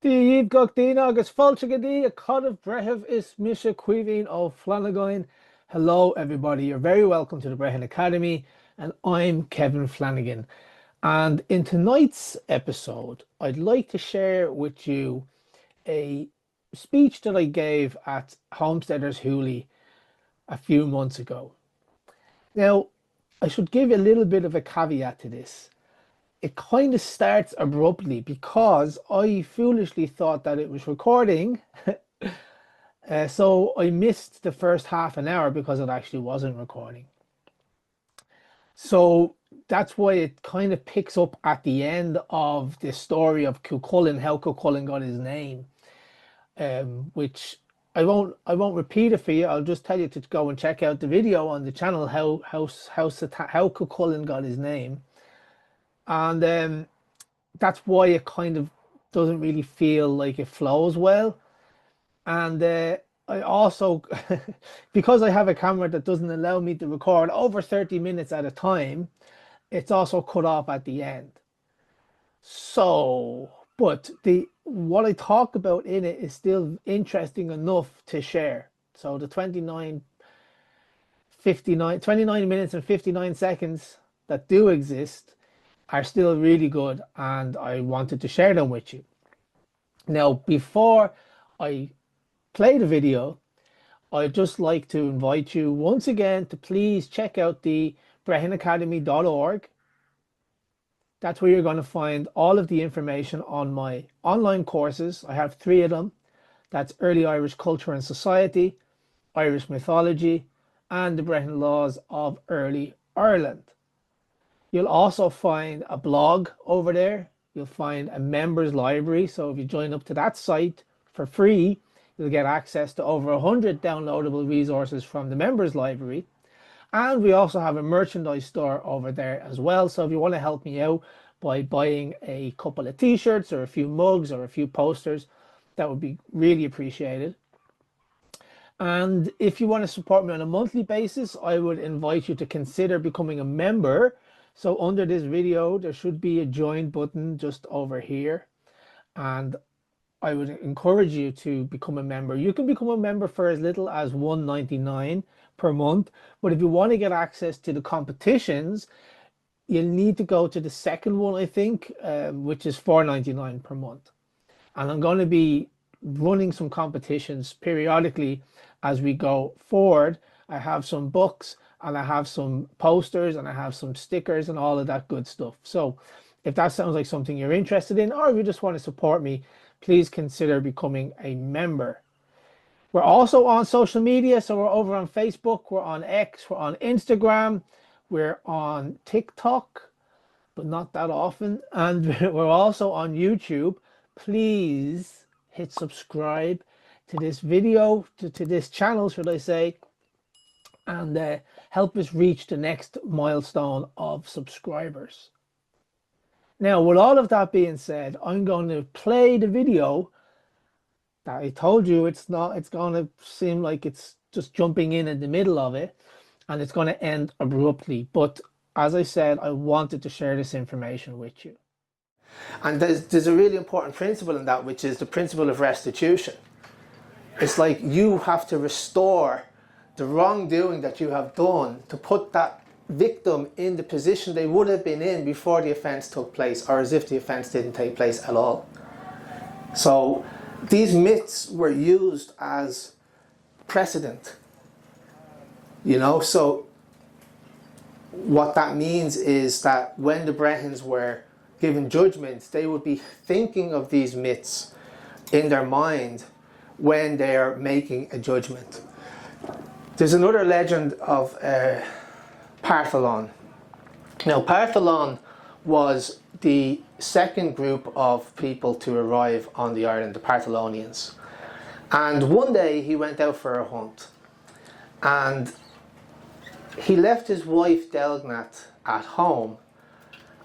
𝗃𝗺𝗺𝗀𝗃 agus 𝗁𝗁𝗲 a 𝗃𝗺𝗵 is 𝗵𝗁𝗶𝗀 of Flanagan. Hello everybody, you're very welcome to the Brehon Academy, and I'm Kevin Flanagan. And in tonight's episode, I'd like to share with you a speech that I gave at Homesteader's Hoolie a few months ago. Now, I should give a little bit of a caveat to this. It kind of starts abruptly because I foolishly thought that it was recording. So I missed the first half an hour because it actually wasn't recording. So that's why it kind of picks up at the end of the story of 𝗃𝗺𝗺, how 𝗃𝗺𝗺 got his name, which I won't repeat it for you. I'll just tell you to go and check out the video on the channel how 𝗃𝗺𝗺 got his name. And that's why it kind of doesn't really feel like it flows well. And I also, because I have a camera that doesn't allow me to record over 30 minutes at a time, it's also cut off at the end. So, but what I talk about in it is still interesting enough to share. So the 29 minutes and 59 seconds that do exist are still really good, and I wanted to share them with you. Now, before I play the video, I'd just like to invite you once again to please check out the brehonacademy.org. That's where you're going to find all of the information on my online courses. I have 3 of them. That's Early Irish Culture and Society, Irish Mythology, and the Brehon Laws of Early Ireland. You'll also find a blog over there. You'll find a members library. So if you join up to that site for free, you'll get access to over 100 downloadable resources from the members library. And we also have a merchandise store over there as well. So if you want to help me out by buying a couple of t-shirts or a few mugs or a few posters, that would be really appreciated. And if you want to support me on a monthly basis, I would invite you to consider becoming a member. So under this video, there should be a join button just over here. And I would encourage you to become a member. You can become a member for as little as $1.99 per month. But if you want to get access to the competitions, you'll need to go to the second one, I think, which is $4.99 per month. And I'm going to be running some competitions periodically as we go forward. I have some books, and I have some posters, and I have some stickers and all of that good stuff. So if that sounds like something you're interested in, or if you just want to support me, please consider becoming a member. We're also on social media. So we're over on Facebook, we're on X, we're on Instagram, we're on TikTok, but not that often. And we're also on YouTube. Please hit subscribe to this video, to this channel, should I say, and help us reach the next milestone of subscribers. Now, with all of that being said, I'm going to play the video that I told you it's going to seem like it's just jumping in the middle of it, and it's going to end abruptly. But as I said, I wanted to share this information with you. And there's a really important principle in that, which is the principle of restitution. It's like you have to restore the wrongdoing that you have done to put that victim in the position they would have been in before the offence took place, or as if the offence didn't take place at all. So these myths were used as precedent, you know. So what that means is that when the Brehons were given judgment, they would be thinking of these myths in their mind when they're making a judgment. There's another legend of 𝗵𝗵. Now, 𝗵𝗵 was the second group of people to arrive on the island, the 𝗵𝗵onians. And one day he went out for a hunt, and he left his wife 𝗬𝗏𝗺 at home.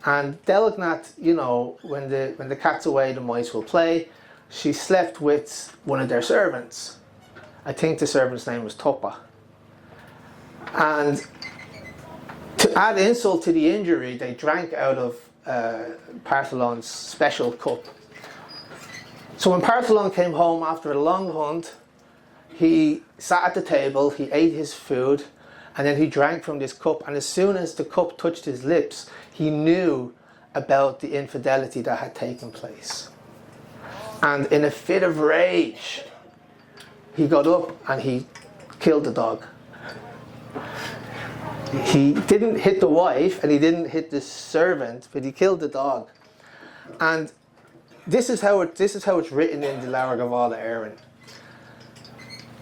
And 𝗬𝗏𝗺, you know, when the cat's away, the mice will play. She slept with one of their servants. I think the servant's name was 𝗃𝗺. And to add insult to the injury, they drank out of 𝗵𝗵's special cup. So when 𝗵𝗺 came home after a long hunt, he sat at the table, he ate his food, and then he drank from this cup, and as soon as the cup touched his lips, he knew about the infidelity that had taken place. And in a fit of rage, he got up and he killed the dog. He didn't hit the wife and he didn't hit the servant, but he killed the dog. And this is how it's written in the 𝗃𝗺𝗺𝗀𝗃,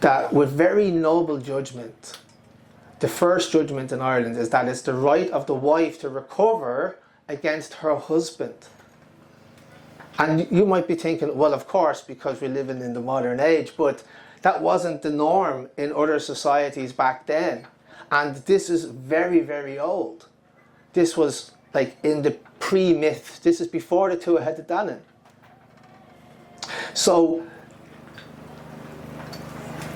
that with very noble judgment, the first judgment in Ireland is that it's the right of the wife to recover against her husband. And you might be thinking, well, of course, because we're living in the modern age, but that wasn't the norm in other societies back then. And this is very, very old. This was like in the pre-myth. This is before the 𝗃𝗺𝗺𝗀𝗃. So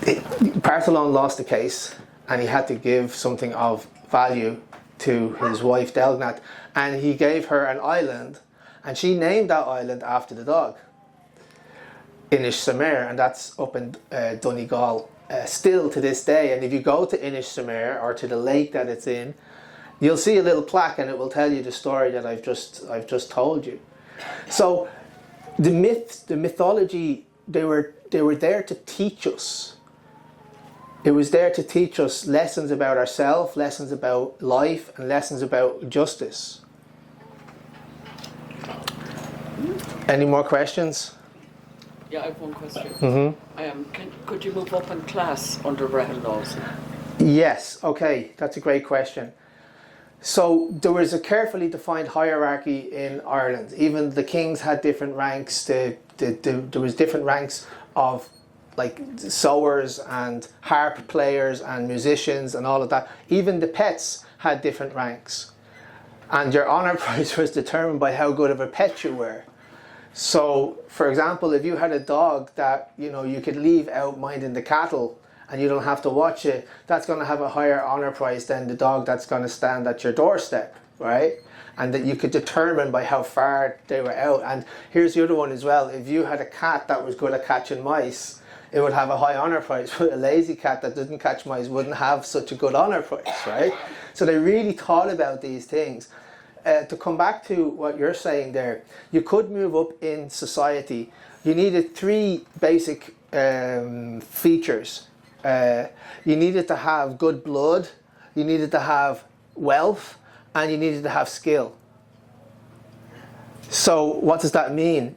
𝗵𝗺 lost the case, and he had to give something of value to his wife Dealgnat, and he gave her an island, and she named that island after the dog, 𝗰𝗵𝗵, and that's up in Donegal still to this day. And if you go to 𝗰𝗵𝗵 or to the lake that it's in, you'll see a little plaque, and it will tell you the story that I've just told you. So the myths, the mythology, they were there to teach us. It was there to teach us lessons about ourselves, lessons about life, and lessons about justice. Any more questions? Yeah, I have one question. Could you move up in class under Brehon laws? Yes, okay, that's a great question. So there was a carefully defined hierarchy in Ireland. Even the kings had different ranks. There was different ranks of like sowers and harp players and musicians and all of that. Even the pets had different ranks. And your honor price was determined by how good of a pet you were. So, for example, if you had a dog that, you know, you could leave out minding the cattle and you don't have to watch it, that's going to have a higher honor price than the dog that's going to stand at your doorstep, right? And that you could determine by how far they were out. And here's the other one as well. If you had a cat that was good at catching mice, it would have a high honor price. But a lazy cat that didn't catch mice wouldn't have such a good honor price, right? So they really thought about these things. To come back to what you're saying there, you could move up in society. You needed three basic features. You needed to have good blood, you needed to have wealth, and you needed to have skill. So what does that mean?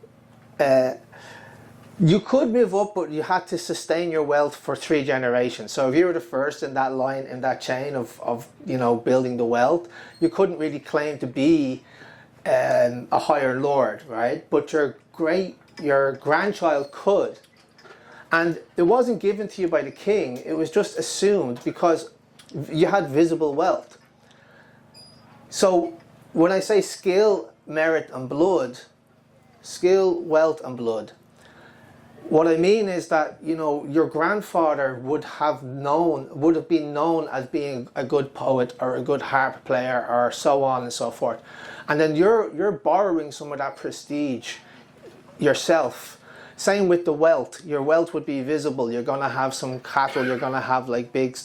You could move up, but you had to sustain your wealth for 3 generations. So if you were the first in that line, in that chain of you know, building the wealth, you couldn't really claim to be a higher lord, right? But your grandchild could. And it wasn't given to you by the king, it was just assumed because you had visible wealth. So when I say skill, merit and blood, skill, wealth and blood, what I mean is that, you know, your grandfather would have been known as being a good poet or a good harp player or so on and so forth. And then you're borrowing some of that prestige yourself. Same with the wealth. Your wealth would be visible. You're going to have some cattle. You're going to have like big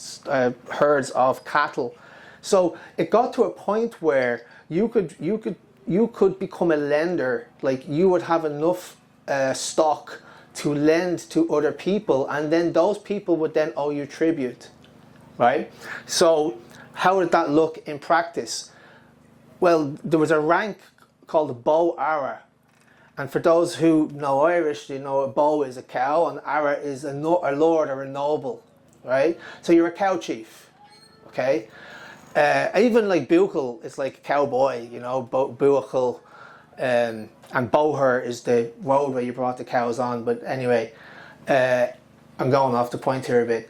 herds of cattle. So it got to a point where you could become a lender. Like you would have enough stock to lend to other people, and then those people would then owe you tribute, right? So how did that look in practice? Well, there was a rank called 𝗺𝗺𝗺𝗀. And for those who know Irish, you know a 𝗺 is a cow and 𝗺𝗺 is a lord or a noble, right? So you're a cow chief, okay? Even like 𝗵𝗺 is like cowboy, you know, 𝗵𝗺𝗺𝗀𝗀. And 𝗺𝗺 is the road where you brought the cows on. But anyway, I'm going off the point here a bit.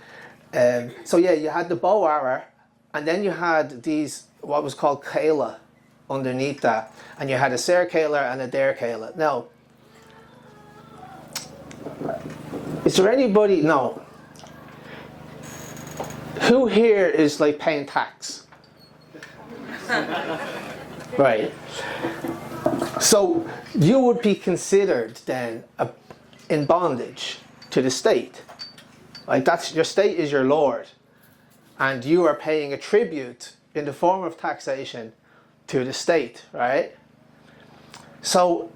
So yeah, you had the 𝗺𝗺𝗺𝗀, and then you had these, what was called 𝗃𝗺 underneath that. And you had a 𝗃𝗺𝗺 and a 𝗃𝗺𝗺. Now, is there anybody, no. Who here is like paying tax? Right. So you would be considered then in bondage to the state. Like, that's, your state is your lord, and you are paying a tribute in the form of taxation to the state, right? So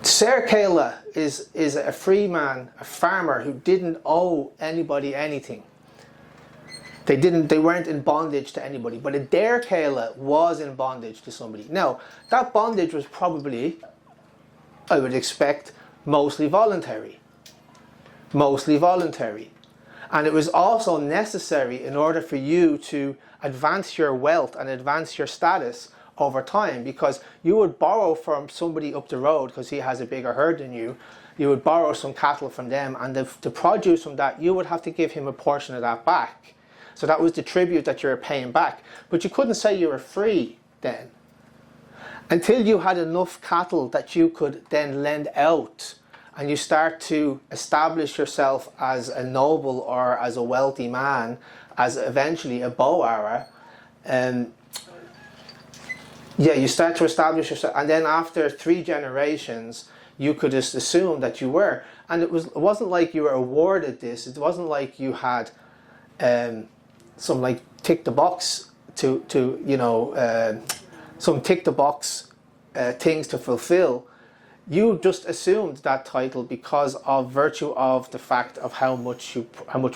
𝗁𝗍𝗆 is a free man, a farmer who didn't owe anybody anything. They weren't in bondage to anybody, but a 𝗁𝗍𝗆 was in bondage to somebody. Now, that bondage was probably, I would expect, mostly voluntary. Mostly voluntary. And it was also necessary in order for you to advance your wealth and advance your status over time, because you would borrow from somebody up the road because he has a bigger herd than you. You would borrow some cattle from them, and the produce from that, you would have to give him a portion of that back. So that was the tribute that you were paying back. But you couldn't say you were free then, until you had enough cattle that you could then lend out, and you start to establish yourself as a noble or as a wealthy man, as eventually a 𝗃𝗺. Yeah, you start to establish yourself, and then after 3 generations, you could just assume that you were. And it wasn't like you were awarded this. It wasn't like you had some like tick the box some tick the box things to fulfill. You just assumed that title because of virtue of the fact of how much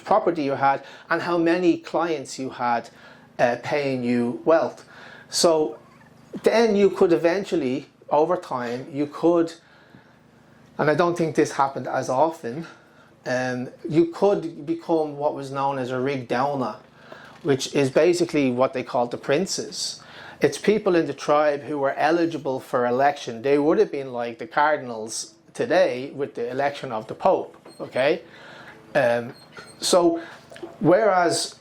property you had and how many clients you had paying you wealth. So then you could eventually, over time, you could, and I don't think this happened as often, you could become what was known as a 𝗰𝗵𝗺𝗀𝘀, which is basically what they called the princes. It's people in the tribe who were eligible for election. They would have been like the cardinals today with the election of the Pope, okay? So whereas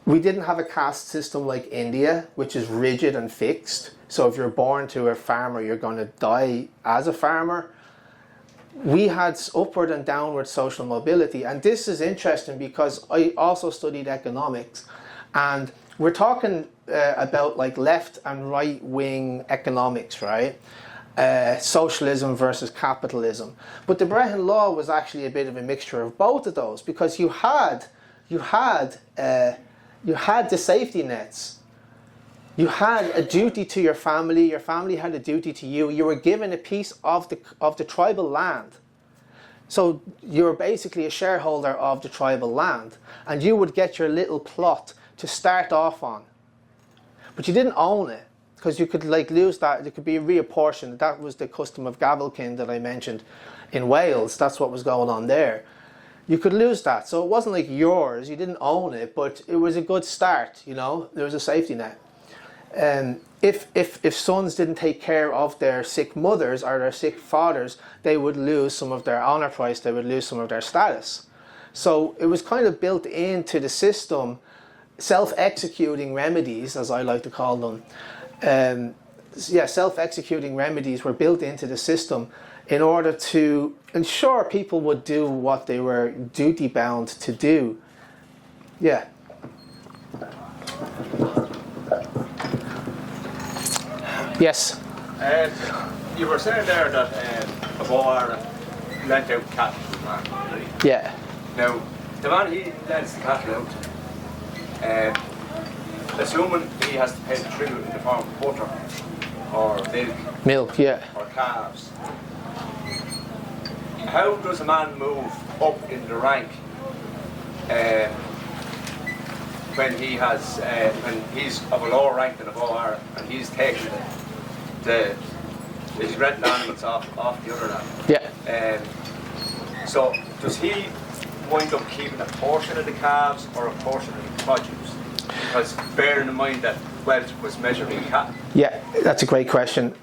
we didn't have a caste system like India, which is rigid and fixed, so if you're born to a farmer, you're going to die as a farmer, we had upward and downward social mobility. And this is interesting because I also studied economics, and we're talking about like left and right wing economics, right? Socialism versus capitalism. But the Brehon law was actually a bit of a mixture of both of those, because you had the safety nets. You had a duty to your family had a duty to you. You were given a piece of the tribal land. So you were basically a shareholder of the tribal land, and you would get your little plot to start off on. But you didn't own it, because you could like lose that. It could be reapportioned. That was the custom of 𝗃𝗺𝗺𝗀 that I mentioned in Wales. That's what was going on there. You could lose that. So it wasn't like yours. You didn't own it, but it was a good start, you know. There was a safety net. If sons didn't take care of their sick mothers or their sick fathers, they would lose some of their honor price, they would lose some of their status. So it was kind of built into the system, self-executing remedies, as I like to call them. Self-executing remedies were built into the system in order to ensure people would do what they were duty-bound to do. Yeah. Yes. You were saying there that 𝗃𝗺 lent out cattle to the man, right? Yeah. Now, the man he lends the cattle out, assuming he has to pay the tribute in the form of butter or milk, yeah, or calves. How does a man move up in the rank when he has when he's of a lower rank than 𝗃𝗺 and he's taking he's renting animals off the other land? Yeah. So does he wind up keeping a portion of the calves or a portion of the produce? Because bearing in mind that wealth was measured in cattle. Yeah, that's a great question.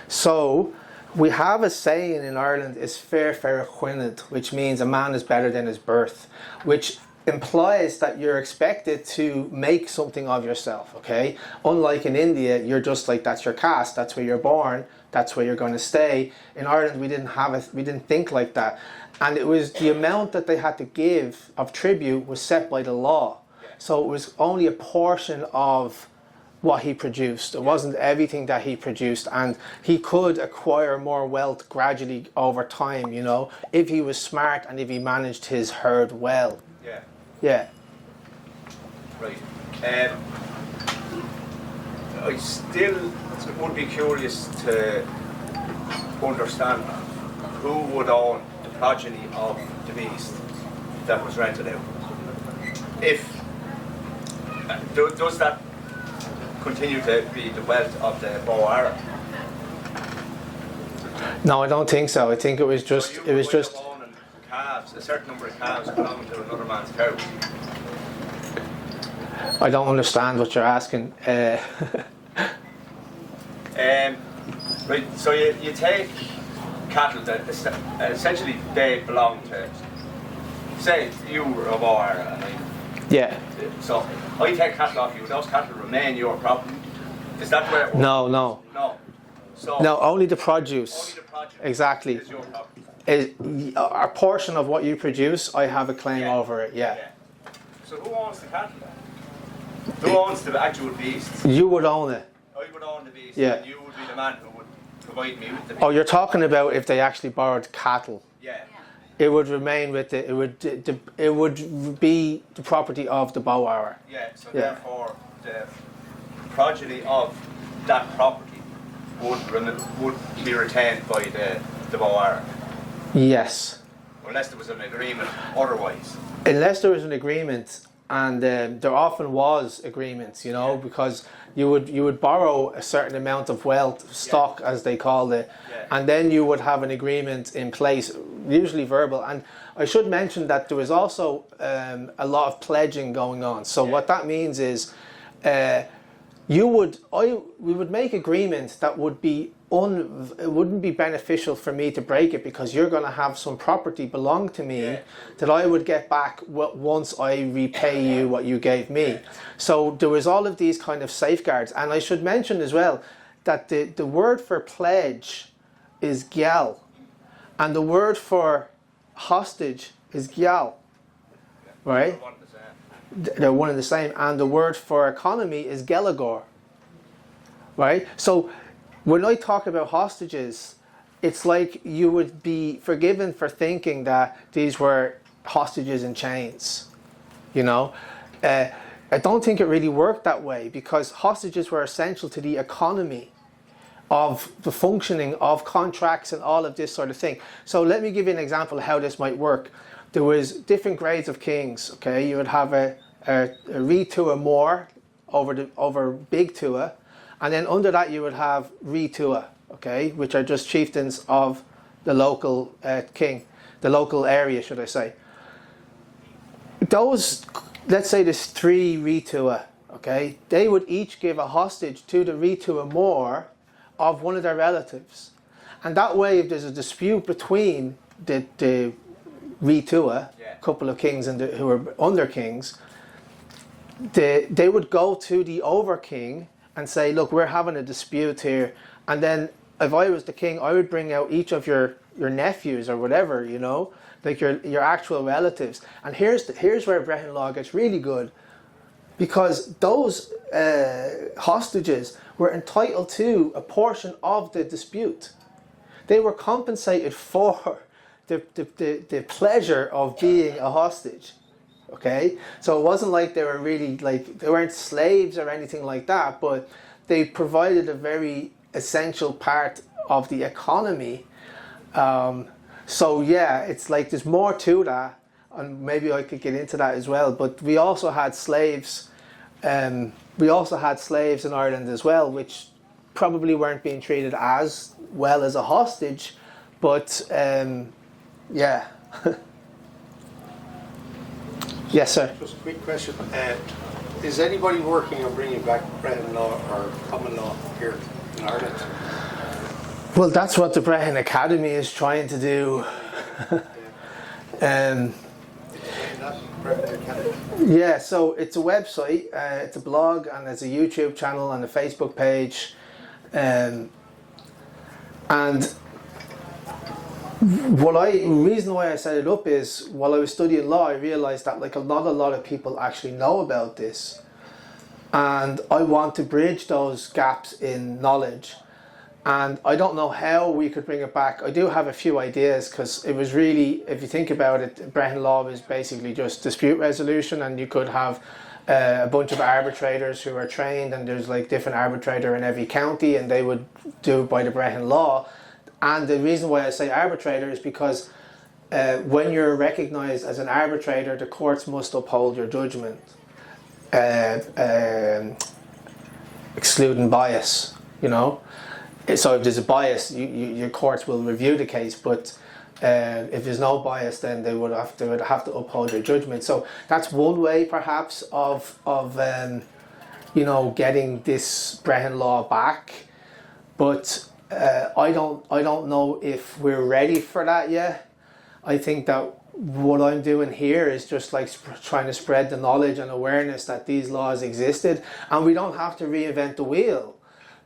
So we have a saying in Ireland, is 𝗁𝗵𝗆𝗀𝗀, which means a man is better than his birth, which implies that you're expected to make something of yourself, okay? Unlike in India, you're just like, that's your caste, that's where you're born, that's where you're going to stay. In Ireland, we didn't think like that. And it was the amount that they had to give of tribute was set by the law. So it was only a portion of what he produced. It wasn't everything that he produced, and he could acquire more wealth gradually over time, you know, if he was smart and if he managed his herd well. Yeah. Yeah. Right. I still would be curious to understand who would own the progeny of the beast that was rented out. If does that continue to be the wealth of the 𝗺𝗺𝗀? No, I don't think so. I think it was just, So it was just. owning calves, a certain number of calves belonging to another man's cow. I don't understand what you're asking. Right, so you take cattle that essentially they belong to, say you were a 𝗺𝗺𝗀 and Yeah. so I take cattle off you, those cattle remain your property. Is that where it works? No, no. No. So No, only the produce. only the produce Exactly. is your property. A portion of what you produce, I have a claim over it, yeah. So who owns the cattle then? Who owns the actual beasts? You would own it. I would own the beast, Yeah. and you would be the man who would provide me with the beast. Oh, you're talking about if they actually borrowed cattle. Yeah. It would remain with it would be the property of the 𝗺𝗺𝗀. Yeah, so Yeah. therefore the progeny of that property would be retained by the 𝗺𝗺𝗀, Yes. unless there was an agreement otherwise. Unless there was an agreement, and there often was agreements, you know, because you would borrow a certain amount of wealth, stock as they called it, and then you would have an agreement in place, usually verbal. And I should mention that there was also a lot of pledging going on. So what that means is we would make agreements that would be it wouldn't be beneficial for me to break it, because you're going to have some property belong to me that I would get back once I repay you what you gave me. So there was all of these kind of safeguards. And I should mention as well that the word for pledge is 𝗬𝗀, and the word for hostage is 𝗬𝗀, right? They're one and the same. And the word for economy is 𝗬𝗺𝗺, right? So when I talk about hostages, it's like you would be forgiven for thinking that these were hostages in chains, you know. I don't think it really worked that way, because hostages were essential to the economy of the functioning of contracts and all of this sort of thing. So let me give you an example of how this might work. There was different grades of kings, okay? You would have a 𝗰𝗵𝗺 more over big 𝗵𝗺, and then under that you would have 𝗰𝗵𝗺, okay, which are just chieftains of the local king, the local area, should I say. Those, let's say there's 3 𝗰𝗵𝗺, okay, they would each give a hostage to the 𝗰𝗵𝗺 more of one of their relatives. And that way, if there's a dispute between the 𝗰𝗵𝗺, couple of kings and who are under kings, they would go to the over king and say, look, we're having a dispute here. And then if I was the king, I would bring out each of your nephews or whatever, you know, like your actual relatives. And here's where Brehon law gets really good, because those hostages were entitled to a portion of the dispute. They were compensated for the pleasure of being a hostage. Okay, so it wasn't like they were really, like, they weren't slaves or anything like that, but they provided a very essential part of the economy. So yeah, it's like there's more to that, and maybe I could get into that as well. But we also had slaves. We also had slaves in Ireland as well, which probably weren't being treated as well as a hostage, but yeah. Yes, sir. Just a quick question. Is anybody working on bringing back Brehon law or common law here in Ireland? Well, that's what the Brehon Academy is trying to do. Yeah, so it's a website, it's a blog, and there's a YouTube channel and a Facebook page. And reason why I set it up is, while I was studying law, I realized that like a lot of people actually know about this, And I want to bridge those gaps in knowledge. And I don't know how we could bring it back. I do have a few ideas, because it was really, if you think about it, Brehon law is basically just dispute resolution, and you could have a bunch of arbitrators who are trained, and there's like different arbitrator in every county, and they would do it by the Brehon law. And the reason why I say arbitrator is because when you're recognized as an arbitrator, the courts must uphold your judgment, excluding bias, you know. So if there's a bias, your courts will review the case, but if there's no bias, then they would have to uphold your judgment. So that's one way, perhaps, of you know, getting this Brehon law back. But I don't know if we're ready for that yet. I think that what I'm doing here is just like trying to spread the knowledge and awareness that these laws existed, and we don't have to reinvent the wheel.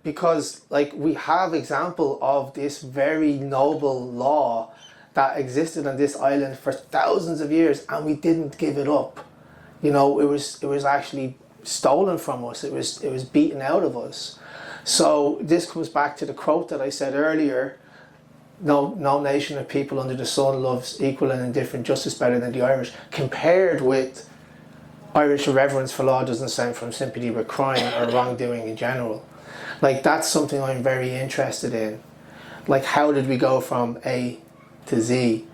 Because like we have example of this very noble law that existed on this island for thousands of years, and we didn't give it up. You know, it was actually stolen from us. It was beaten out of us. So this comes back to the quote that I said earlier: no nation of people under the sun loves equal and indifferent justice better than the Irish. Compared with Irish reverence for law doesn't stem from sympathy with crime or wrongdoing in general. Like, that's something I'm very interested in. Like, how did we go from A to Z?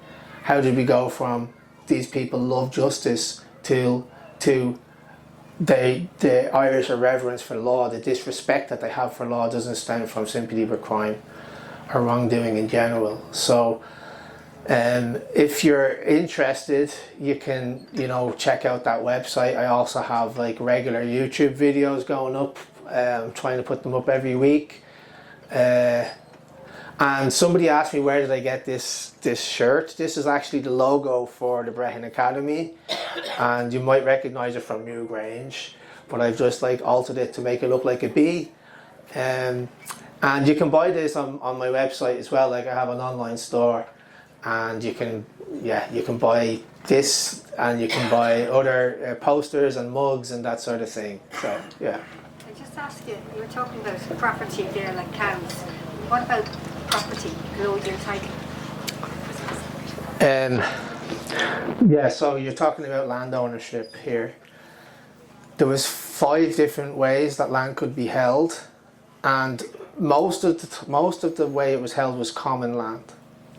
How did we go from these people love justice to the Irish irreverence for law, the disrespect that they have for law doesn't stem from sympathy with crime or wrongdoing in general. So if you're interested, you can, you know, check out that website. I also have like regular YouTube videos going up. I'm trying to put them up every week. And somebody asked me, where did I get this shirt? This is actually the logo for the Brehon Academy, and you might recognize it from Newgrange, but I've just like altered it to make it look like a bee. And you can buy this on my website as well. Like, I have an online store, and you can buy this, and you can buy other posters and mugs and that sort of thing. So yeah. Ask you were talking about property there, like cows. What about property below your title? Yeah, so you're talking about land ownership here. There was 5 different ways that land could be held, and most of the way it was held was common land.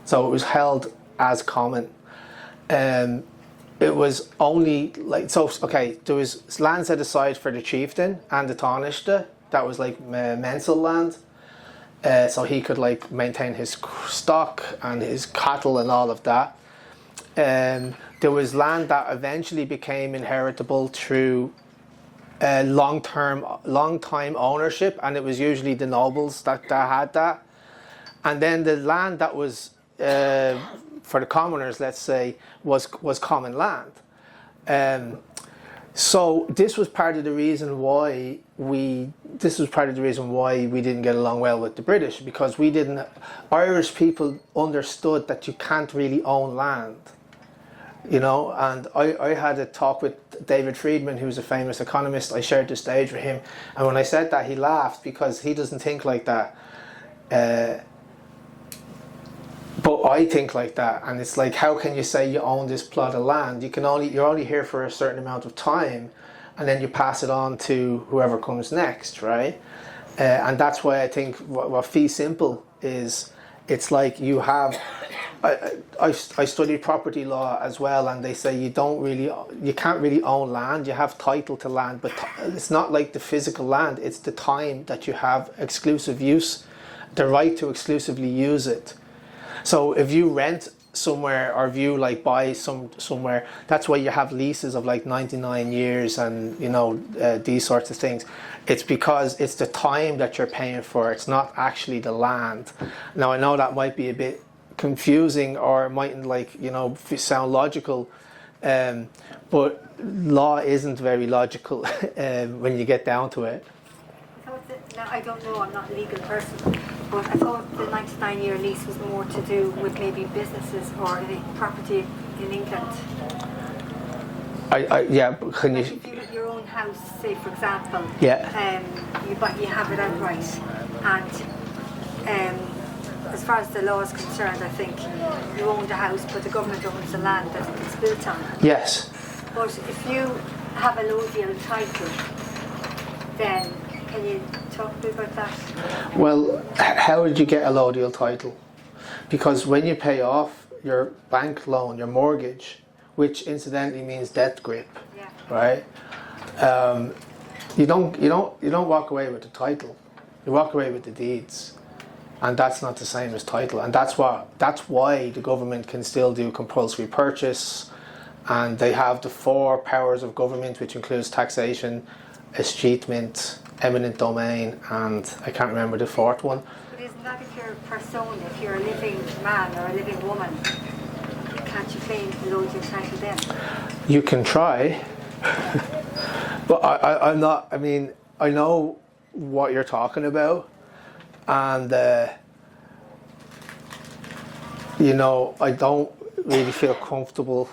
So it was held as common. It was only like, so okay, there was land set aside for the chieftain and the Taoiseach. That was like mensal land, so he could like maintain his stock and his cattle and all of that. There was land that eventually became inheritable through long time ownership, and it was usually the nobles that had that. And then the land that was for the commoners, let's say, was common land. So this was part of the reason why we didn't get along well with the British, because Irish people understood that you can't really own land, you know. And I had a talk with David Friedman, who's a famous economist. I shared the stage with him, and when I said that, he laughed, because he doesn't think like that. But I think like that, and it's like, how can you say you own this plot of land? You're only here for a certain amount of time, and then you pass it on to whoever comes next, right? And that's why I think what fee simple is. It's like you have. I studied property law as well, and they say you can't really own land. You have title to land, but it's not like the physical land. It's the time that you have exclusive use, the right to exclusively use it. So if you rent somewhere, or if you like buy somewhere, that's why you have leases of like 99 years and, you know, these sorts of things. It's because it's the time that you're paying for. It's not actually the land. Now, I know that might be a bit confusing, or it mightn't, like, you know, sound logical, but law isn't very logical when you get down to it. Now, I don't know, I'm not a legal person, but I thought the 99-year lease was more to do with maybe businesses or the property in England. Yeah, can you... Like if you have your own house, say for example, Yeah. you have it outright, and as far as the law is concerned, I think you own the house, but the government owns the land that it's built on. Yes. But if you have a allodial title, then can you talk a bit about that? Well, how did you get a allodial title? Because when you pay off your bank loan, your mortgage, which incidentally means death grip, Yeah. right? You don't walk away with the title. You walk away with the deeds, and that's not the same as title. And that's why the government can still do compulsory purchase, and they have the 4 powers of government, which includes taxation, escheatment, eminent domain, and I can't remember the 4th one. But isn't that if you're a person, if you're a living man or a living woman, can't you claim allodial title then? You can try, but I'm not. I mean, I know what you're talking about, and you know, I don't really feel comfortable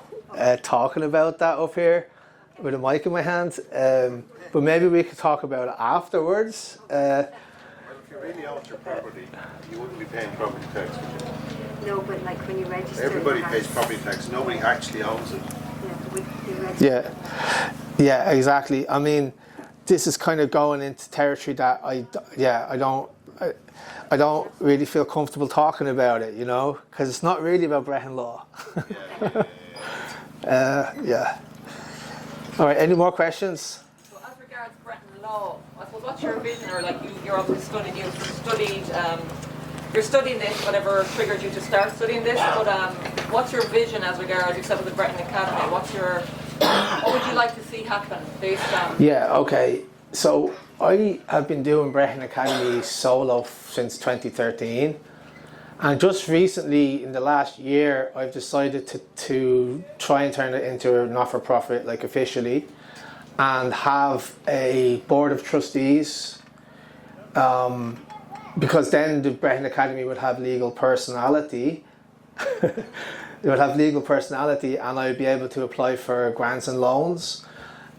talking about that up here with a mic in my hand. But maybe we could talk about it afterwards. Well, if you really owned your property, you wouldn't be paying property tax, would you? No, but like when you register. Everybody your pays house, property tax. Nobody actually owns it. Yeah, you register. Yeah, exactly. I mean, this is kind of going into territory that I don't really feel comfortable talking about it, you know, because it's not really about Brehon law. Yeah. All right. Any more questions? So as regards Brehon law, I suppose what's your vision, or like you're obviously you're studying this, whatever triggered you to start studying this, but what's your vision as regards, you said with the Brehon Academy, what would you like to see happen based on? Yeah, okay. So I have been doing Brehon Academy solo since 2013. And just recently, in the last year, I've decided to try and turn it into a not-for-profit, like officially, and have a board of trustees, because then the Brehon Academy would have legal personality. They would have legal personality, and I'd be able to apply for grants and loans.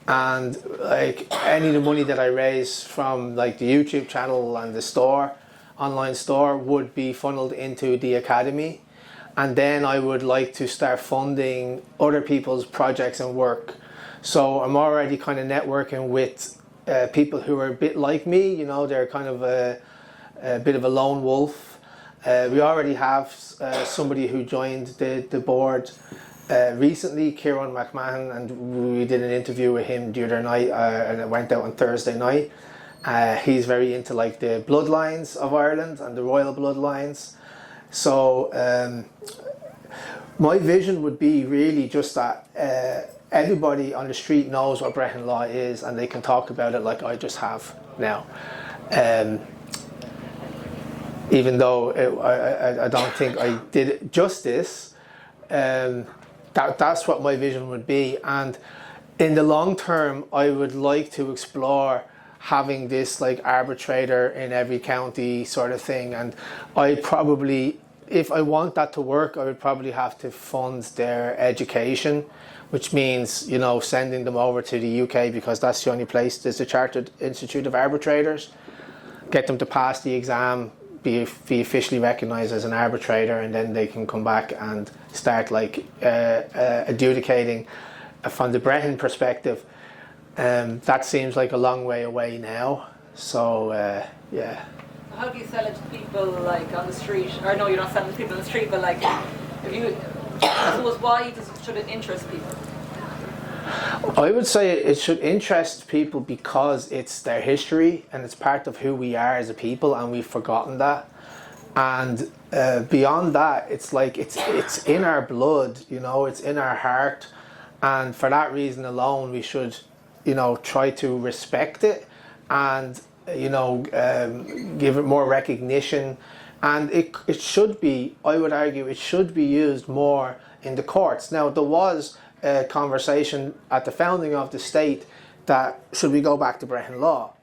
And like any of the money that I raise from like the YouTube channel and the store, online store, would be funneled into the academy. And then I would like to start funding other people's projects and work. So I'm already kind of networking with people who are a bit like me, you know, they're kind of a bit of a lone wolf. We already have somebody who joined the board recently, 𝗵𝗵𝗶𝘀, and we did an interview with him the other night, and it went out on Thursday night. He's very into like the bloodlines of Ireland and the royal bloodlines. So my vision would be really just that everybody on the street knows what Brehon law is, and they can talk about it like I just have now. Even though I don't think I did it justice, that's what my vision would be. And in the long term, I would like to explore having this like arbitrator in every county sort of thing. And I probably, if I want that to work, I would probably have to fund their education, which means, you know, sending them over to the UK, because that's the only place there's a Chartered Institute of Arbitrators. Get them to pass the exam, be officially recognised as an arbitrator, and then they can come back and start like adjudicating from the Brehon perspective. That seems like a long way away now. So yeah. How do you sell it to people like on the street? Or no, you're not selling it to people on the street, but like, if you, I suppose, why should it interest people? I would say it should interest people because it's their history and it's part of who we are as a people, and we've forgotten that. And beyond that, it's like it's in our blood, you know, it's in our heart, and for that reason alone, we should, you know, try to respect it and, you know, give it more recognition. And it should be, I would argue, it should be used more in the courts. Now, there was a conversation at the founding of the state that should we go back to Brehon law?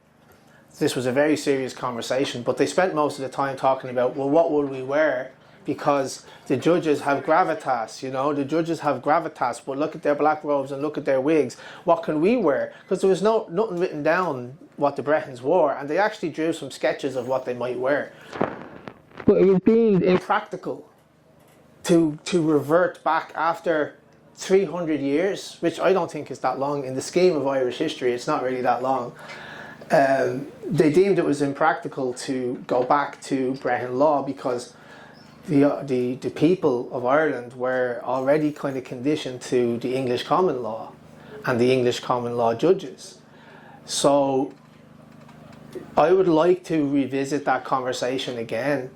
This was a very serious conversation, but they spent most of the time talking about, well, what would we wear because the judges have gravitas, you know, the judges have gravitas, but look at their black robes and look at their wigs. What can we wear? Because there was nothing written down what the Brehons wore, and they actually drew some sketches of what they might wear. But it was deemed impractical to revert back after 300 years, which I don't think is that long in the scheme of Irish history. It's not really that long. They deemed it was impractical to go back to Brehon law because the people of Ireland were already kind of conditioned to the English common law and the English common law judges. So I would like to revisit that conversation again,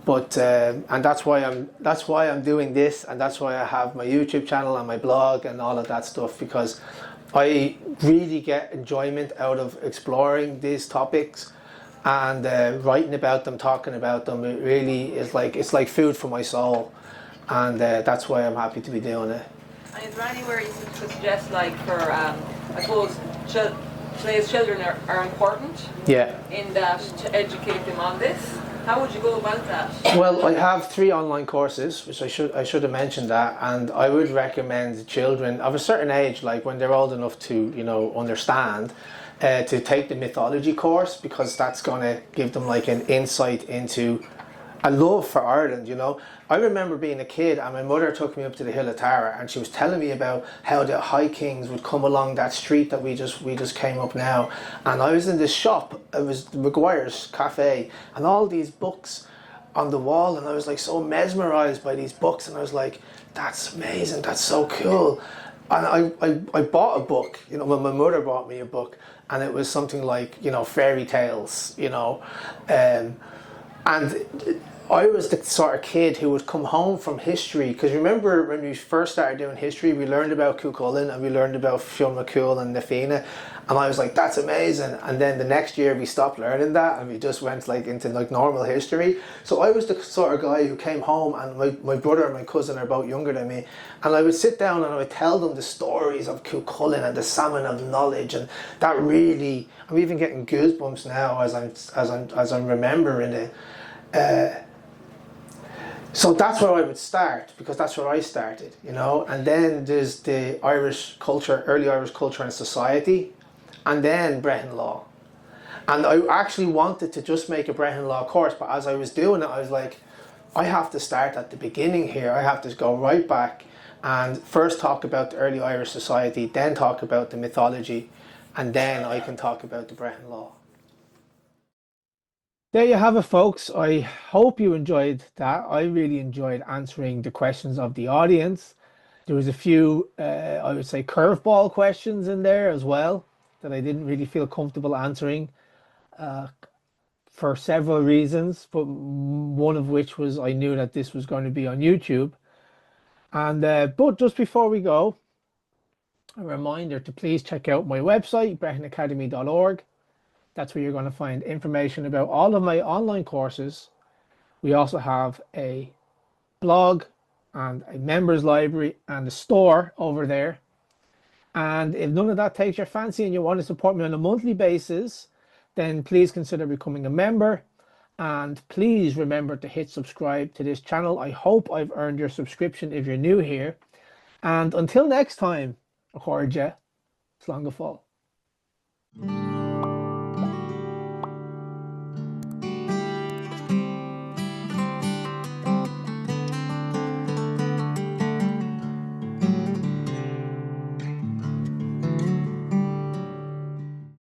but and that's why I'm doing this, and that's why I have my YouTube channel and my blog and all of that stuff, because I really get enjoyment out of exploring these topics and writing about them, talking about them. It really is like, it's like food for my soul, and that's why I'm happy to be doing it. And is there anywhere you could suggest, like, for I suppose today's children are important, Yeah. in that to educate them on this? How would you go about that? Well, I have 3 online courses, which I should have mentioned that, and I would recommend children of a certain age, like when they're old enough to, you know, understand, to take the mythology course, because that's going to give them like an insight into a love for Ireland, you know. I remember being a kid and my mother took me up to the Hill of Tara, and she was telling me about how the High Kings would come along that street that we just came up now, and I was in this shop, it was McGuire's Cafe, and all these books on the wall, and I was like so mesmerized by these books, and I was like, that's amazing, that's so cool. And I bought a book, you know, when my mother bought me a book, and it was something like, you know, fairy tales, you know, and I was the sort of kid who would come home from history, because remember when we first started doing history, we learned about Cuchulainn and we learned about 𝗵𝗵𝗶𝘀 and Na Fianna, and I was like, that's amazing. And then the next year we stopped learning that and we just went like into like normal history. So I was the sort of guy who came home, and my brother and my cousin are both younger than me, and I would sit down and I would tell them the stories of Cuchulainn and the salmon of knowledge, and that really, I'm even getting goosebumps now as I'm remembering it. So that's where I would start, because that's where I started, you know. And then there's the Irish culture, early Irish culture and society, and then Brehon law. And I actually wanted to just make a Brehon law course, but as I was doing it, I was like, I have to start at the beginning here. I have to go right back and first talk about the early Irish society, then talk about the mythology, and then I can talk about the Brehon law. There you have it, folks. I hope you enjoyed that. I really enjoyed answering the questions of the audience. There was a few, I would say, curveball questions in there as well that I didn't really feel comfortable answering for several reasons, but one of which was I knew that this was going to be on YouTube. And but just before we go, a reminder to please check out my website, 𝗵𝗵𝗶𝘀.org. That's where you're going to find information about all of my online courses. We also have a blog and a members library and a store over there. And if none of that takes your fancy and you want to support me on a monthly basis, then please consider becoming a member. And please remember to hit subscribe to this channel. I hope I've earned your subscription if you're new here. And until next time, 𝗘𝗺𝗺𝗀, 𝗁𝗃.